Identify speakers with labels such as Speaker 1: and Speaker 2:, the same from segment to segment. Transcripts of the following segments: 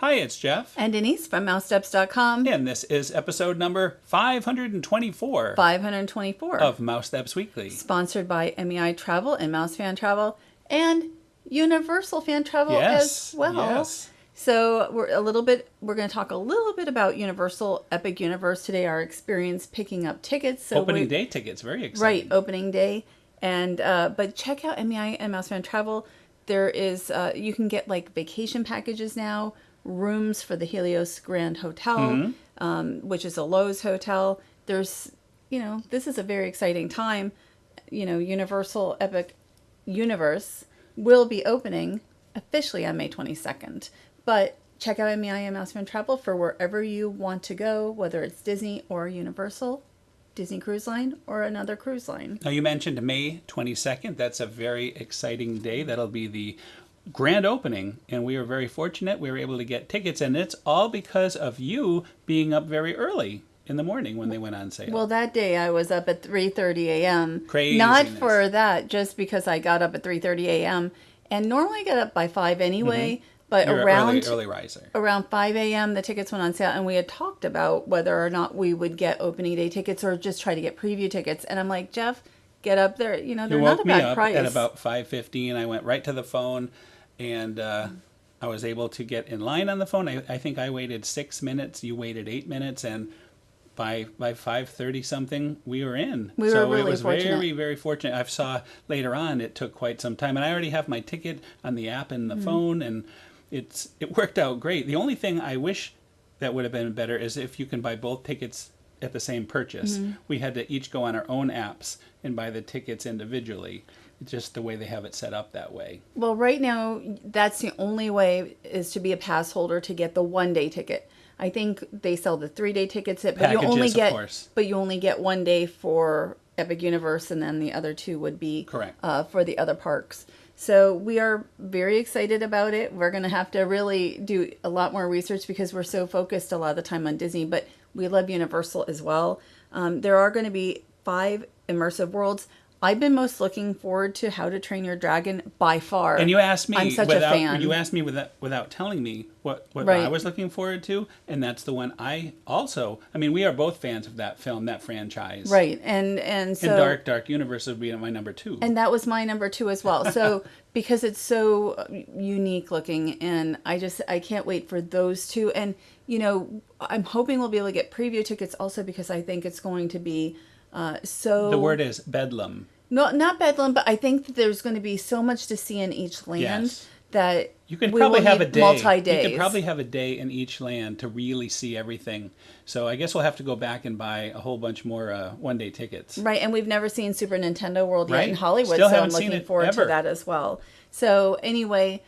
Speaker 1: Hi, it's Jeff.
Speaker 2: And Denise from MouseSteps.com.
Speaker 1: And this is episode number 524
Speaker 2: 524
Speaker 1: of Mouse Steps Weekly.
Speaker 2: Sponsored by MEI Travel and Mouse Fan Travel and Universal Fan Travel as well.
Speaker 1: Yes.
Speaker 2: So we're going to talk a little bit about Universal Epic Universe today, our experience picking up tickets. So
Speaker 1: opening day tickets, very exciting.
Speaker 2: Right, opening day. And but check out MEI and Mouse Fan Travel. There is you can get like vacation packages now, rooms for the Helios Grand Hotel, which is a Lowe's hotel. There's, this is a very exciting time. Universal Epic Universe will be opening officially on May 22nd. But check out MEI and Mouse Fan Travel for wherever you want to go, whether it's Disney or Universal, Disney Cruise Line, or another cruise line.
Speaker 1: Now, you mentioned May 22nd. That's a very exciting day. That'll be the grand opening, and we were very fortunate. We were able to get tickets, and it's all because of you being up very early in the morning when they went on sale.
Speaker 2: Well, that day I was up at 3:30 a.m.
Speaker 1: Craziness.
Speaker 2: Not for that, just because I got up at 3:30 a.m. And normally I get up by 5 anyway, but
Speaker 1: You're
Speaker 2: around
Speaker 1: early riser.
Speaker 2: Around 5 a.m. the tickets went on sale, and we had talked about whether or not we would get opening day tickets or just try to get preview tickets. And I'm like, Jeff, get up there. They're not a bad price.
Speaker 1: At about 5:15. I went right to the phone, and I was able to get in line on the phone. I think I waited 6 minutes. You waited 8 minutes, and by 5:30 something, we were in.
Speaker 2: We were really
Speaker 1: it was
Speaker 2: fortunate.
Speaker 1: very, very fortunate. I saw later on it took quite some time, and I already have my ticket on the app and the phone, and it worked out great. The only thing I wish that would have been better is if you can buy both tickets at the same purchase. We had to each go on our own apps and buy the tickets individually. It's just the way they have it set up that way.
Speaker 2: Well, right now, that's the only way is to be a pass holder to get the one-day ticket. I think they sell the 3-day tickets, but
Speaker 1: Packages,
Speaker 2: you
Speaker 1: of course.
Speaker 2: only get 1 day for Epic Universe, and then the other 2 would be
Speaker 1: Correct.
Speaker 2: For the other parks. So we are very excited about it. We're going to have to really do a lot more research because we're so focused a lot of the time on Disney, but we love Universal as well. There are going to be 5 immersive worlds. I've been most looking forward to How to Train Your Dragon by far.
Speaker 1: And you asked me,
Speaker 2: I'm such a fan.
Speaker 1: You asked me without telling me what
Speaker 2: Right.
Speaker 1: I was looking forward to, and that's the one I mean, we are both fans of that film, that franchise.
Speaker 2: Right, and so
Speaker 1: Dark Universe would be my number 2.
Speaker 2: And that was my number 2 as well. So because it's so unique looking, and I can't wait for those 2. And I'm hoping we'll be able to get preview tickets also because I think it's going to be so.
Speaker 1: The word is bedlam.
Speaker 2: No, not bedlam, but I think that there's going to be so much to see in each land
Speaker 1: Yes.
Speaker 2: that
Speaker 1: You could
Speaker 2: we
Speaker 1: probably
Speaker 2: will
Speaker 1: have a
Speaker 2: need
Speaker 1: day.
Speaker 2: multi-days.
Speaker 1: You could probably have a day in each land to really see everything. So I guess we'll have to go back and buy a whole bunch more one-day tickets.
Speaker 2: Right, and we've never seen Super Nintendo World yet
Speaker 1: Right.
Speaker 2: in Hollywood,
Speaker 1: Still
Speaker 2: so I'm
Speaker 1: haven't seen
Speaker 2: looking
Speaker 1: it
Speaker 2: forward
Speaker 1: ever.
Speaker 2: to that as well. So anyway,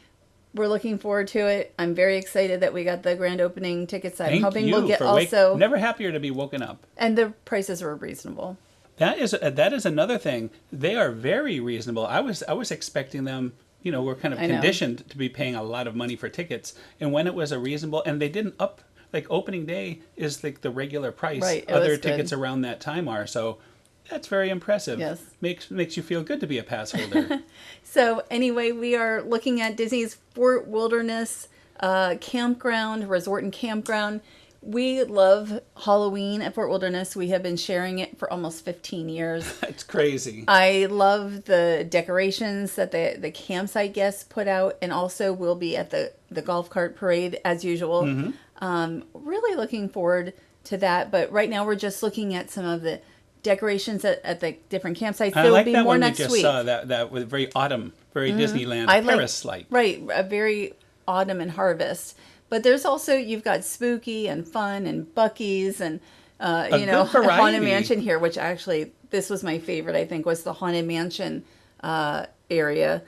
Speaker 2: we're looking forward to it. I'm very excited that we got the grand opening tickets. I'm
Speaker 1: Thank
Speaker 2: hoping
Speaker 1: you
Speaker 2: we'll get
Speaker 1: for
Speaker 2: also,
Speaker 1: never happier to be woken up.
Speaker 2: and the prices were reasonable.
Speaker 1: That is another thing. They are very reasonable. I was expecting them. We're kind of
Speaker 2: I know.
Speaker 1: conditioned to be paying a lot of money for tickets, and when it was a reasonable, and they didn't up like opening day is like the regular price.
Speaker 2: Right, it
Speaker 1: Other
Speaker 2: was good.
Speaker 1: tickets around that time are so. That's very impressive.
Speaker 2: Yes.
Speaker 1: Makes you feel good to be a pass holder.
Speaker 2: So anyway, we are looking at Disney's Fort Wilderness campground, resort and campground. We love Halloween at Fort Wilderness. We have been sharing it for almost 15 years.
Speaker 1: It's crazy.
Speaker 2: I love the decorations that the campsite guests put out, and also we'll be at the golf cart parade as usual. Really looking forward to that. But right now we're just looking at some of the decorations at the different campsites.
Speaker 1: I
Speaker 2: There will
Speaker 1: like
Speaker 2: be
Speaker 1: that
Speaker 2: more
Speaker 1: one we
Speaker 2: next
Speaker 1: just
Speaker 2: week.
Speaker 1: saw. That was very autumn, very Disneyland,
Speaker 2: I like-
Speaker 1: Paris-like.
Speaker 2: Right, a very autumn and harvest. But there's also, you've got spooky and fun and Buc-ee's and,
Speaker 1: good
Speaker 2: Haunted
Speaker 1: variety.
Speaker 2: Mansion here, which actually, this was my favorite, I think, was the Haunted Mansion area.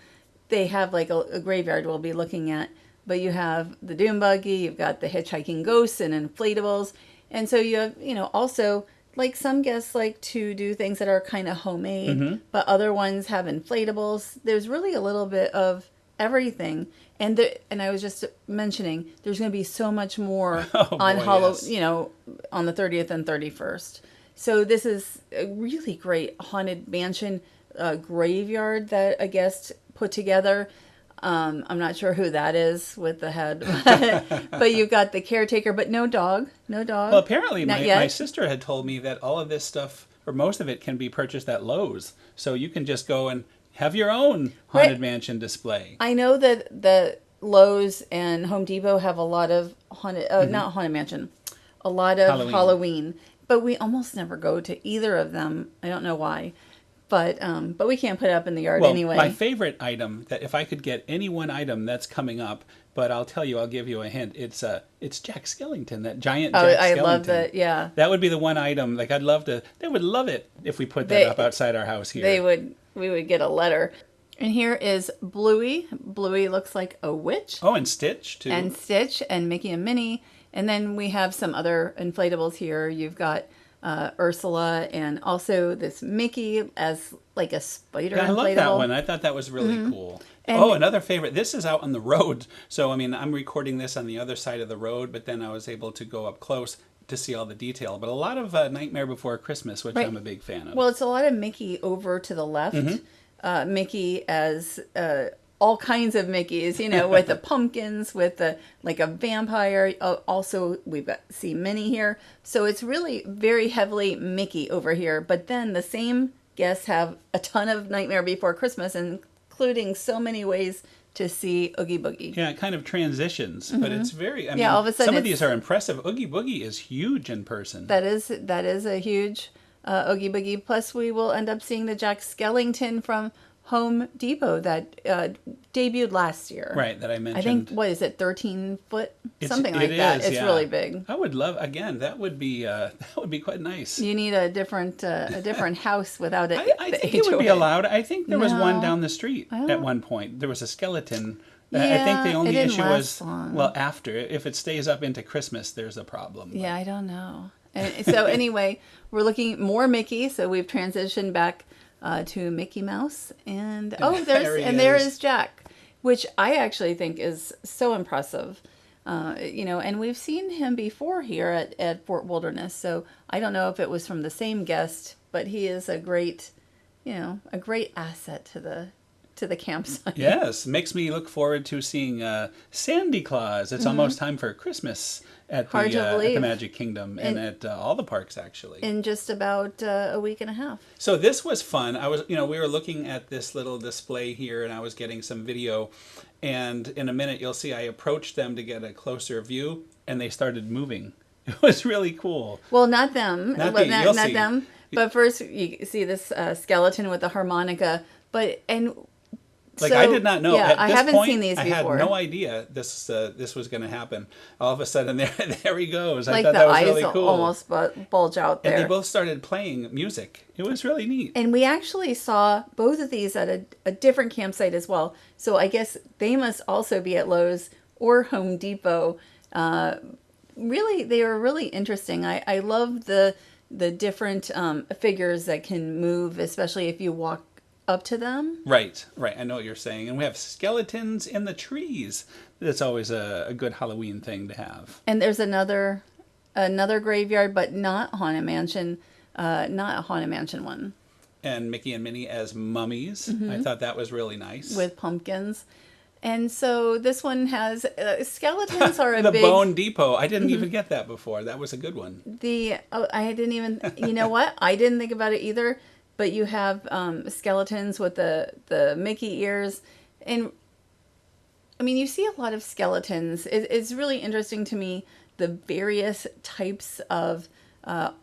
Speaker 2: They have like a graveyard we'll be looking at. But you have the Doom Buggy, you've got the hitchhiking ghosts and inflatables. And so you have, also, like some guests like to do things that are kind of homemade, but other ones have inflatables. There's really a little bit of everything. And I was just mentioning, there's going to be so much more on on the 30th and 31st. So this is a really great Haunted Mansion graveyard that a guest put together. I'm not sure who that is with the head, but you've got the caretaker, but no dog, no dog.
Speaker 1: Well, apparently
Speaker 2: Not
Speaker 1: my
Speaker 2: yet.
Speaker 1: sister had told me that all of this stuff, or most of it, can be purchased at Lowe's. So you can just go and have your own Haunted
Speaker 2: Right.
Speaker 1: Mansion display.
Speaker 2: I know that the Lowe's and Home Depot have a lot of haunted, not haunted mansion, a lot of
Speaker 1: Halloween.
Speaker 2: Halloween, but we almost never go to either of them. I don't know why, but we can't put it up in the yard
Speaker 1: Well,
Speaker 2: anyway.
Speaker 1: my favorite item, that if I could get any one item that's coming up, but I'll tell you, I'll give you a hint. It's Jack Skellington, that giant Jack
Speaker 2: I
Speaker 1: Skellington.
Speaker 2: love that. Yeah,
Speaker 1: That would be the one item. Like, I'd love to. They would love it if we put that
Speaker 2: They-
Speaker 1: up outside our house here.
Speaker 2: they would. We would get a letter. And here is Bluey. Bluey looks like a witch.
Speaker 1: Oh, and Stitch too.
Speaker 2: And Stitch and Mickey and Minnie. And then we have some other inflatables here. You've got Ursula and also this Mickey as like a spider
Speaker 1: Yeah, I
Speaker 2: inflatable.
Speaker 1: love that one. I thought that was really cool.
Speaker 2: And-
Speaker 1: Oh, another favorite. This is out on the road. So, I mean, I'm recording this on the other side of the road, but then I was able to go up close to see all the detail. But a lot of Nightmare Before Christmas, which
Speaker 2: Right.
Speaker 1: I'm a big fan of.
Speaker 2: Well, it's a lot of Mickey over to the left.
Speaker 1: Mm-hmm.
Speaker 2: Mickey as all kinds of Mickeys, you know, with the pumpkins, with the like a vampire. Also, we've got see Minnie here, so it's really very heavily Mickey over here. But then the same guests have a ton of Nightmare Before Christmas, including so many ways to see Oogie Boogie.
Speaker 1: Yeah, it kind of transitions, but it's very. I mean,
Speaker 2: all of a sudden
Speaker 1: some of
Speaker 2: it's-
Speaker 1: these are impressive. Oogie Boogie is huge in person.
Speaker 2: That is a huge Oogie Boogie. Plus, we will end up seeing the Jack Skellington from Home Depot that debuted last year.
Speaker 1: Right, that I
Speaker 2: I
Speaker 1: mentioned.
Speaker 2: think, what is it, 13 foot? Something
Speaker 1: It
Speaker 2: like that.
Speaker 1: is,
Speaker 2: It's
Speaker 1: yeah.
Speaker 2: really big.
Speaker 1: I would love, again, that would be quite nice.
Speaker 2: You need a different house without it.
Speaker 1: I
Speaker 2: the
Speaker 1: think it would be
Speaker 2: HOA.
Speaker 1: allowed. I think there was one
Speaker 2: No.
Speaker 1: down the street
Speaker 2: I don't-
Speaker 1: at one point. There was a skeleton. I
Speaker 2: Yeah,
Speaker 1: think the
Speaker 2: it
Speaker 1: only
Speaker 2: didn't
Speaker 1: issue
Speaker 2: last
Speaker 1: was,
Speaker 2: long.
Speaker 1: well, after. If it stays up into Christmas, there's a problem.
Speaker 2: Yeah, I don't know. And so anyway, we're looking more Mickey. So we've transitioned back to Mickey Mouse, and there is Jack, which I actually think is so impressive. And we've seen him before here at Fort Wilderness. So I don't know if it was from the same guest, but he is a great asset to the campsite.
Speaker 1: Yes, makes me look forward to seeing Sandy Claus. It's almost time for Christmas at
Speaker 2: Hard to
Speaker 1: at the
Speaker 2: believe.
Speaker 1: Magic Kingdom and at all the parks, actually.
Speaker 2: In just about a week and a half.
Speaker 1: So this was fun. We were looking at this little display here, and I was getting some video. And in a minute, you'll see I approached them to get a closer view, and they started moving. It was really cool.
Speaker 2: Well, not them.
Speaker 1: Not
Speaker 2: Well,
Speaker 1: the- you'll
Speaker 2: not
Speaker 1: see.
Speaker 2: them. But first, you see this skeleton with the harmonica.
Speaker 1: I did not know.
Speaker 2: Yeah,
Speaker 1: At
Speaker 2: I
Speaker 1: this
Speaker 2: haven't
Speaker 1: point,
Speaker 2: seen these
Speaker 1: I
Speaker 2: before.
Speaker 1: had no idea this was going to happen. All of a sudden, there he goes. I
Speaker 2: Like
Speaker 1: thought
Speaker 2: the
Speaker 1: that was
Speaker 2: eyes
Speaker 1: really cool.
Speaker 2: almost bulge out there.
Speaker 1: And they both started playing music. It was really neat.
Speaker 2: And we actually saw both of these at a different campsite as well. So I guess they must also be at Lowe's or Home Depot. Really, they were really interesting. I love the different figures that can move, especially if you walk up to them.
Speaker 1: Right. I know what you're saying. And we have skeletons in the trees. That's always a good Halloween thing to have.
Speaker 2: And there's another graveyard, but not Haunted Mansion, not a Haunted Mansion one
Speaker 1: And Mickey and Minnie as mummies. I thought that was really nice.
Speaker 2: with pumpkins. And so this one has skeletons are a
Speaker 1: the
Speaker 2: big.
Speaker 1: Bone Depot. I didn't even get that before. That was a good one.
Speaker 2: I didn't even. You know what? I didn't think about it either. But you have skeletons with the Mickey ears, and I mean you see a lot of skeletons. It's really interesting to me the various types of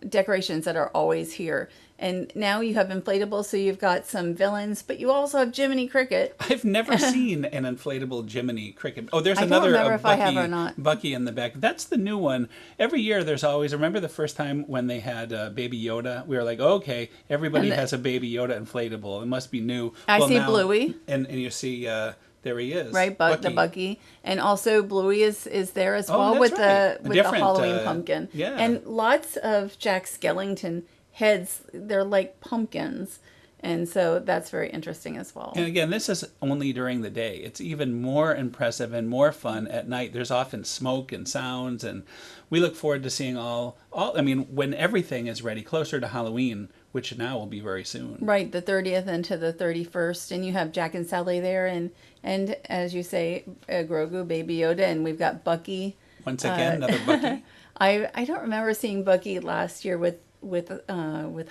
Speaker 2: decorations that are always here. And now you have inflatables, so you've got some villains, but you also have Jiminy Cricket.
Speaker 1: I've never seen an inflatable Jiminy Cricket. Oh, there's
Speaker 2: I don't
Speaker 1: another
Speaker 2: remember if I
Speaker 1: Bucky,
Speaker 2: have or not.
Speaker 1: Bucky in the back. That's the new one. Every year there's always, remember the first time when they had Baby Yoda? We were like, okay, everybody
Speaker 2: And
Speaker 1: has a Baby Yoda inflatable. It must be new.
Speaker 2: I see
Speaker 1: now-
Speaker 2: Bluey.
Speaker 1: And you see, there he is.
Speaker 2: Right, the Bucky, and also Bluey is there as
Speaker 1: Oh,
Speaker 2: well
Speaker 1: that's
Speaker 2: with
Speaker 1: right.
Speaker 2: the
Speaker 1: Different,
Speaker 2: Halloween pumpkin.
Speaker 1: yeah.
Speaker 2: And lots of Jack Skellington heads. They're like pumpkins, and so that's very interesting as well.
Speaker 1: And again, this is only during the day. It's even more impressive and more fun at night. There's often smoke and sounds, and we look forward to seeing all. I mean, when everything is ready, closer to Halloween, which now will be very soon.
Speaker 2: Right, the 30th into the 31st, and you have Jack and Sally there, and as you say, Grogu, Baby Yoda, and we've got Bucky.
Speaker 1: Once again, another Bucky.
Speaker 2: I don't remember seeing Bucky last year with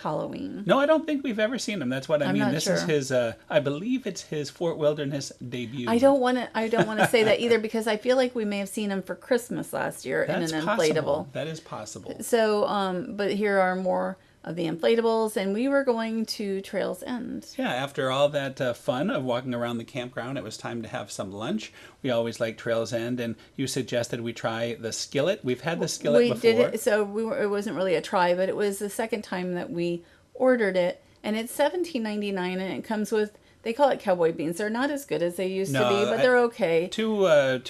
Speaker 2: Halloween.
Speaker 1: No, I don't think we've ever seen him. That's what I
Speaker 2: I'm
Speaker 1: mean.
Speaker 2: not
Speaker 1: This is
Speaker 2: sure.
Speaker 1: his. I believe it's his Fort Wilderness debut.
Speaker 2: I don't want to say that either because I feel like we may have seen him for Christmas last year
Speaker 1: That's
Speaker 2: in an
Speaker 1: possible.
Speaker 2: inflatable.
Speaker 1: That is possible.
Speaker 2: So, but here are more of the inflatables, and we were going to Trails End.
Speaker 1: Yeah, after all that fun of walking around the campground, it was time to have some lunch. We always like Trails End, and you suggested we try the skillet. We've had the skillet
Speaker 2: We
Speaker 1: before.
Speaker 2: did it, so it wasn't really a try, but it was the second time that we ordered it, and it's $17.99, and it comes with, they call it cowboy beans. They're not as good as they used to be, but they're okay.
Speaker 1: Too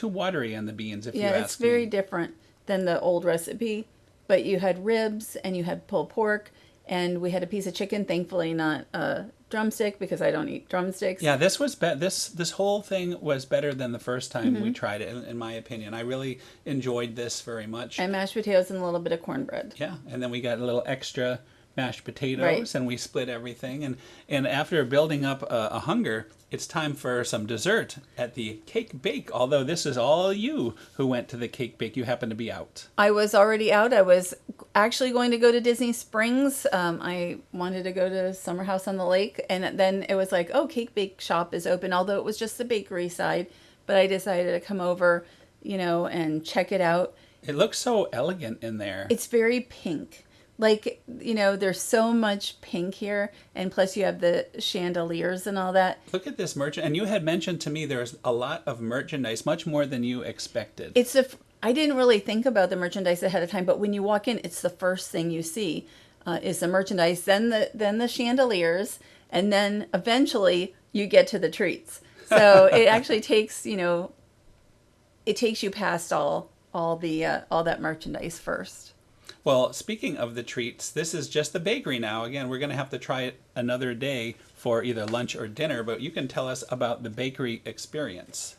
Speaker 1: watery on the beans, if you
Speaker 2: Yeah,
Speaker 1: ask
Speaker 2: it's very
Speaker 1: me.
Speaker 2: different than the old recipe. But you had ribs and you had pulled pork, and we had a piece of chicken. Thankfully, not a drumstick because I don't eat drumsticks.
Speaker 1: Yeah, this was this whole thing was better than the first time
Speaker 2: Mm-hmm.
Speaker 1: we tried it, in my opinion. I really enjoyed this very much.
Speaker 2: And mashed potatoes and a little bit of cornbread.
Speaker 1: Yeah, and then we got a little extra mashed potatoes,
Speaker 2: Right.
Speaker 1: and we split everything. And after building up a hunger, it's time for some dessert at the Cake Bake. Although this is all you who went to the Cake Bake. You happen to be out.
Speaker 2: I was already out. I was actually going to go to Disney Springs. I wanted to go to Summer House on the Lake, and then it was like, oh, Cake Bake Shop is open, although it was just the bakery side. But I decided to come over, and check it out.
Speaker 1: It looks so elegant in there.
Speaker 2: It's very pink. Like, there's so much pink here, and plus you have the chandeliers and all that.
Speaker 1: Look at this merchant. And you had mentioned to me there's a lot of merchandise, much more than you expected.
Speaker 2: I didn't really think about the merchandise ahead of time, but when you walk in, it's the first thing you see is the merchandise, then the chandeliers, and then eventually you get to the treats. So it actually takes, it takes you past all that merchandise first.
Speaker 1: Well, speaking of the treats, this is just the bakery now. Again, we're going to have to try it another day for either lunch or dinner, but you can tell us about the bakery experience.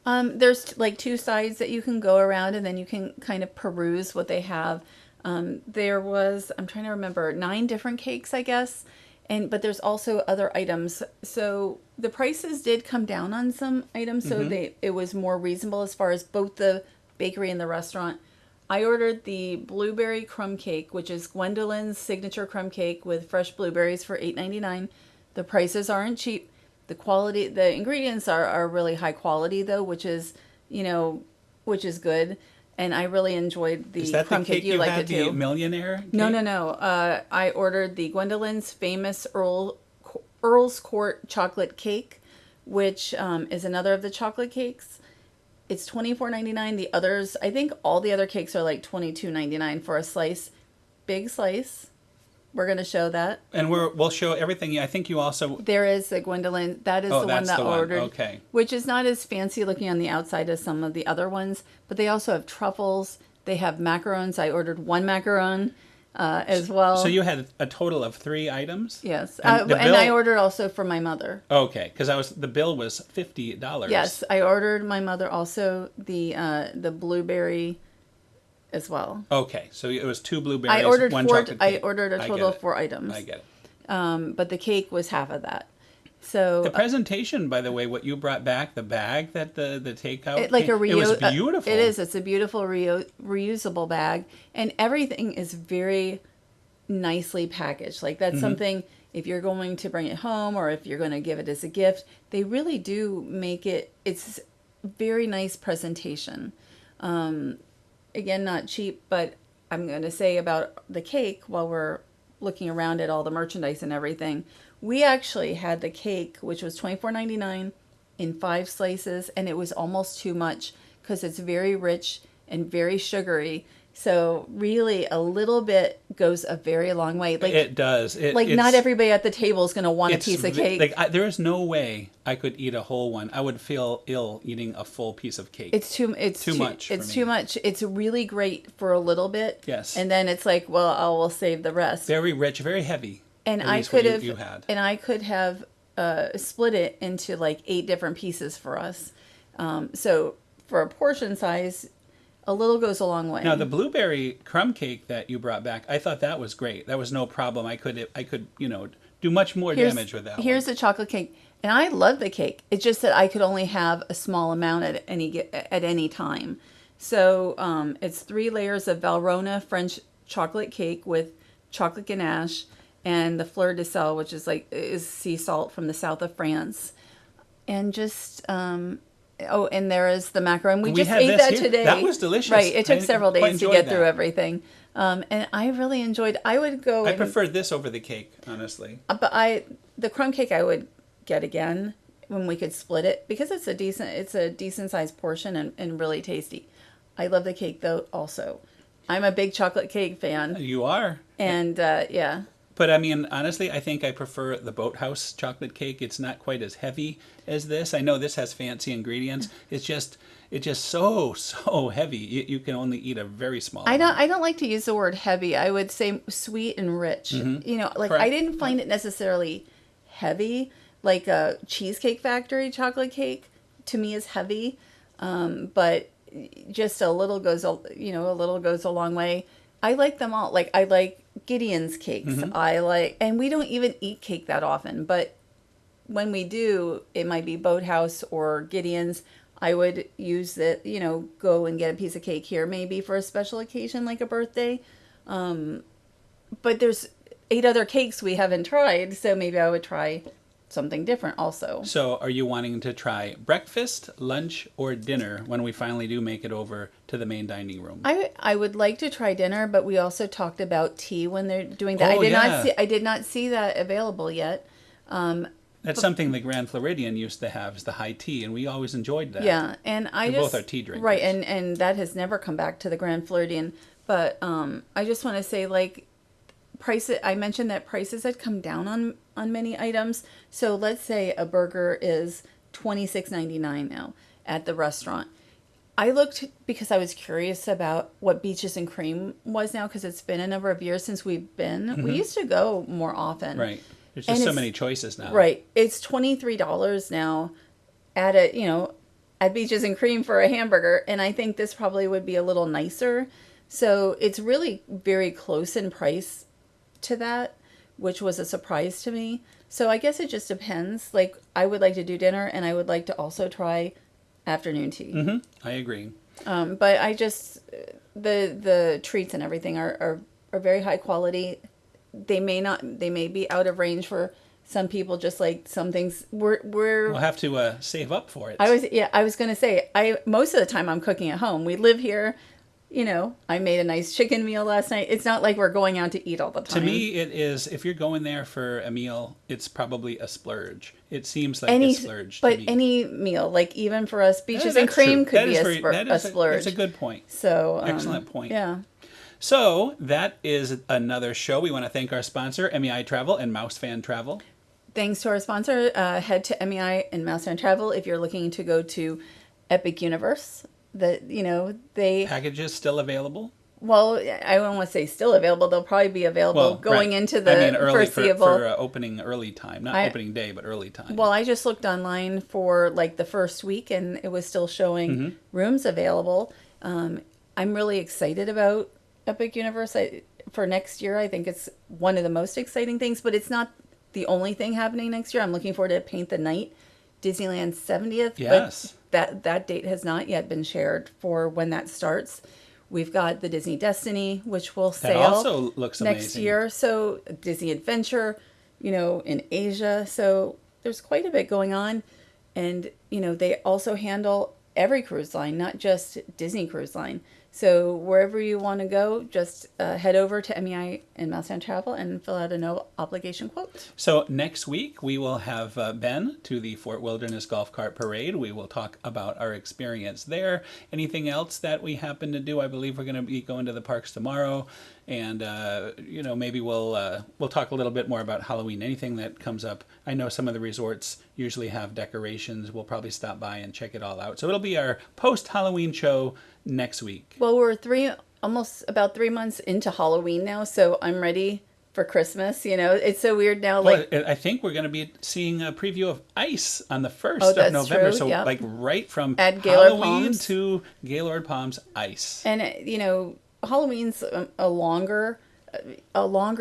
Speaker 2: There's like two sides that you can go around, and then you can kind of peruse what they have. There was, I'm trying to remember, 9 different cakes, I guess. But there's also other items. So the prices did come down on some items. So it was more reasonable as far as both the bakery and the restaurant. I ordered the blueberry crumb cake, which is Gwendolyn's signature crumb cake with fresh blueberries for $8.99. The prices aren't cheap. The quality, the ingredients are really high quality though, which is good. And I really enjoyed the
Speaker 1: Is that
Speaker 2: crumb
Speaker 1: the cake
Speaker 2: cake. You
Speaker 1: you
Speaker 2: liked
Speaker 1: had,
Speaker 2: it
Speaker 1: the
Speaker 2: too.
Speaker 1: millionaire cake?
Speaker 2: No. I ordered the Gwendolyn's famous Earl's Court chocolate cake, which is another of the chocolate cakes. It's $24.99. The others, I think all the other cakes are like $22.99 for a slice. Big slice. We're going to show that.
Speaker 1: And we'll show everything. I think you also...
Speaker 2: There is the Gwendolyn. That is
Speaker 1: Oh,
Speaker 2: the one
Speaker 1: that's
Speaker 2: that
Speaker 1: the one.
Speaker 2: ordered.
Speaker 1: Okay.
Speaker 2: Which is not as fancy looking on the outside as some of the other ones. But they also have truffles. They have macarons. I ordered one macaron as well.
Speaker 1: So you had a total of 3 items?
Speaker 2: Yes.
Speaker 1: And the
Speaker 2: And
Speaker 1: bill-
Speaker 2: I ordered also for my mother.
Speaker 1: Okay, because the bill was $50.
Speaker 2: Yes, I ordered my mother also the blueberry as well.
Speaker 1: Okay, so it was 2 blueberries,
Speaker 2: I ordered
Speaker 1: 1
Speaker 2: four.
Speaker 1: chocolate
Speaker 2: I
Speaker 1: cake.
Speaker 2: ordered a
Speaker 1: I
Speaker 2: total
Speaker 1: get
Speaker 2: of 4 items.
Speaker 1: I get it.
Speaker 2: But the cake was half of that. So
Speaker 1: The presentation, by the way, what you brought back, the bag that the takeout,
Speaker 2: it, like a
Speaker 1: it was beautiful.
Speaker 2: it is. It's a beautiful reusable bag, and everything is very nicely packaged. Like that's something. If you're going to bring it home, or if you're going to give it as a gift, they really do make it. It's very nice presentation. Again, not cheap, but I'm going to say about the cake while we're looking around at all the merchandise and everything. We actually had the cake, which was $24.99 in 5 slices, and it was almost too much because it's very rich and very sugary. So really, a little bit goes a very long way. Like
Speaker 1: It does.
Speaker 2: not everybody at the table is going to want a piece of cake.
Speaker 1: There is no way I could eat a whole one. I would feel ill eating a full piece of cake.
Speaker 2: It's too
Speaker 1: much for
Speaker 2: It's
Speaker 1: me.
Speaker 2: too much. It's really great for a little bit.
Speaker 1: Yes.
Speaker 2: And then it's like, well, we'll save the rest.
Speaker 1: Very rich, very heavy.
Speaker 2: And
Speaker 1: at
Speaker 2: I
Speaker 1: least what
Speaker 2: could have
Speaker 1: you had.
Speaker 2: and I could have split it into like 8 different pieces for us. So for a portion size, a little goes a long way.
Speaker 1: Now the blueberry crumb cake that you brought back, I thought that was great. That was no problem. I could do much more damage with that
Speaker 2: Here's
Speaker 1: one.
Speaker 2: the chocolate cake, and I love the cake. It's just that I could only have a small amount at any time. So it's 3 layers of Valrhona French chocolate cake with chocolate ganache and the fleur de sel, which is sea salt from the south of France, and just oh, and there is the macaron. We just
Speaker 1: had
Speaker 2: ate
Speaker 1: this
Speaker 2: that
Speaker 1: here.
Speaker 2: today.
Speaker 1: That was delicious.
Speaker 2: Right. It took
Speaker 1: I
Speaker 2: several
Speaker 1: quite
Speaker 2: days to
Speaker 1: enjoyed
Speaker 2: get
Speaker 1: that.
Speaker 2: through everything. And I really enjoyed. I would go.
Speaker 1: I preferred this over the cake, honestly.
Speaker 2: But the crumb cake I would get again when we could split it because it's a decent sized portion and really tasty. I love the cake though also. I'm a big chocolate cake fan.
Speaker 1: You are.
Speaker 2: And yeah.
Speaker 1: But I mean, honestly, I think I prefer the Boathouse chocolate cake. It's not quite as heavy as this. I know this has fancy ingredients. It's just so heavy. You can only eat a very small amount.
Speaker 2: I don't like to use the word heavy. I would say sweet and rich. You know, like
Speaker 1: Correct.
Speaker 2: I didn't find it necessarily heavy. Like a Cheesecake Factory chocolate cake to me is heavy, but just a little goes a long way. I like them all. Like I like Gideon's cakes. And we don't even eat cake that often, but when we do, it might be Boathouse or Gideon's. I would use it, go and get a piece of cake here maybe for a special occasion like a birthday. But there's 8 other cakes we haven't tried, so maybe I would try something different also.
Speaker 1: So are you wanting to try breakfast, lunch, or dinner when we finally do make it over to the main dining room?
Speaker 2: I would like to try dinner, but we also talked about tea when they're doing that.
Speaker 1: Oh,
Speaker 2: I did not see that available yet.
Speaker 1: That's something the Grand Floridian used to have, is the high tea, and we always enjoyed that.
Speaker 2: Yeah, and
Speaker 1: We both are tea drinkers.
Speaker 2: Right, and that has never come back to the Grand Floridian. But I just want to say, like, prices. I mentioned that prices had come down on many items. So let's say a burger is $26.99 now at the restaurant. I looked because I was curious about what Beaches and Cream was now because it's been a number of years since we've been. We used to go more often.
Speaker 1: Right. There's
Speaker 2: And
Speaker 1: just so
Speaker 2: it's-
Speaker 1: many choices now.
Speaker 2: Right. It's $23 now at Beaches and Cream for a hamburger. And I think this probably would be a little nicer. So it's really very close in price to that, which was a surprise to me. So I guess it just depends. Like I would like to do dinner and I would like to also try afternoon tea.
Speaker 1: I agree.
Speaker 2: But I just, the treats and everything are very high quality. They may be out of range for some people, just like some things
Speaker 1: We'll have to save up for it.
Speaker 2: I was going to say, most of the time I'm cooking at home. We live here, I made a nice chicken meal last night. It's not like we're going out to eat all the
Speaker 1: To
Speaker 2: time.
Speaker 1: me, it is, if you're going there for a meal, it's probably a splurge. It seems like a splurge to me.
Speaker 2: any meal, like even for us, Beaches
Speaker 1: Yeah,
Speaker 2: and
Speaker 1: that's
Speaker 2: Cream
Speaker 1: true.
Speaker 2: could
Speaker 1: That
Speaker 2: be
Speaker 1: is
Speaker 2: a splurge.
Speaker 1: That's a good point.
Speaker 2: So
Speaker 1: Excellent point.
Speaker 2: Yeah.
Speaker 1: So that is another show. We want to thank our sponsor, MEI Travel and Mouse Fan Travel.
Speaker 2: Thanks to our sponsor. Head to MEI and Mouse and Travel if you're looking to go to Epic Universe. They
Speaker 1: Packages still available?
Speaker 2: well, I don't want to say still available. They'll probably be available going
Speaker 1: right.
Speaker 2: into the
Speaker 1: early
Speaker 2: foreseeable.
Speaker 1: for opening early time, not opening day, but early time.
Speaker 2: Well, I just looked online for like the first week, and it was still showing rooms available. I'm really excited about Epic Universe for next year. I think it's one of the most exciting things, but it's not the only thing happening next year. I'm looking forward to Paint the Night, Disneyland's 70th.
Speaker 1: Yes.
Speaker 2: But that date has not yet been shared for when that starts. We've got the Disney Destiny, which will sail
Speaker 1: also looks
Speaker 2: next
Speaker 1: amazing.
Speaker 2: year. So Disney Adventure, in Asia. So there's quite a bit going on. And, they also handle every cruise line, not just Disney Cruise Line. So wherever you want to go, just head over to MEI and Mouse and Travel and fill out a no obligation quote.
Speaker 1: So next week we will have Ben to the Fort Wilderness Golf Cart Parade. We will talk about our experience there. Anything else that we happen to do? I believe we're going to be going to the parks tomorrow, and maybe we'll talk a little bit more about Halloween. Anything that comes up. I know some of the resorts usually have decorations. We'll probably stop by and check it all out. So it'll be our post-Halloween show next week.
Speaker 2: Well, we're almost about 3 months into Halloween now, so I'm ready for Christmas. You know, it's so weird now.
Speaker 1: Well,
Speaker 2: Like,
Speaker 1: I think we're going to be seeing a preview of Ice on the 1st
Speaker 2: Oh,
Speaker 1: of
Speaker 2: that's
Speaker 1: November.
Speaker 2: true,
Speaker 1: So,
Speaker 2: yep.
Speaker 1: like, right from
Speaker 2: At Gaylord
Speaker 1: Halloween
Speaker 2: Palms.
Speaker 1: to Gaylord Palms Ice.
Speaker 2: and you know, Halloween's a longer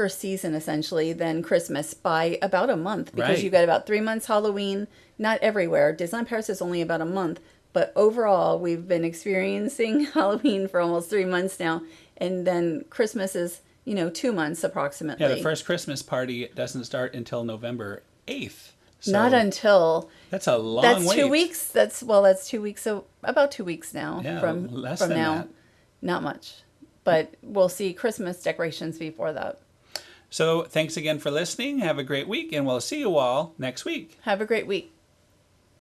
Speaker 2: season essentially than Christmas by about a month, because
Speaker 1: Right.
Speaker 2: you've got about 3 months Halloween. Not everywhere. Disneyland Paris is only about a month, but overall we've been experiencing Halloween for almost 3 months now, and then Christmas is 2 months approximately.
Speaker 1: Yeah, the first Christmas party doesn't start until November 8th. So
Speaker 2: Not until
Speaker 1: that's a long
Speaker 2: that's
Speaker 1: wait.
Speaker 2: 2 weeks. That's 2 weeks. So about 2 weeks now
Speaker 1: Yeah,
Speaker 2: from
Speaker 1: less
Speaker 2: from
Speaker 1: than
Speaker 2: now.
Speaker 1: that.
Speaker 2: Not much, but we'll see Christmas decorations before that.
Speaker 1: So thanks again for listening. Have a great week, and we'll see you all next week.
Speaker 2: Have a great week.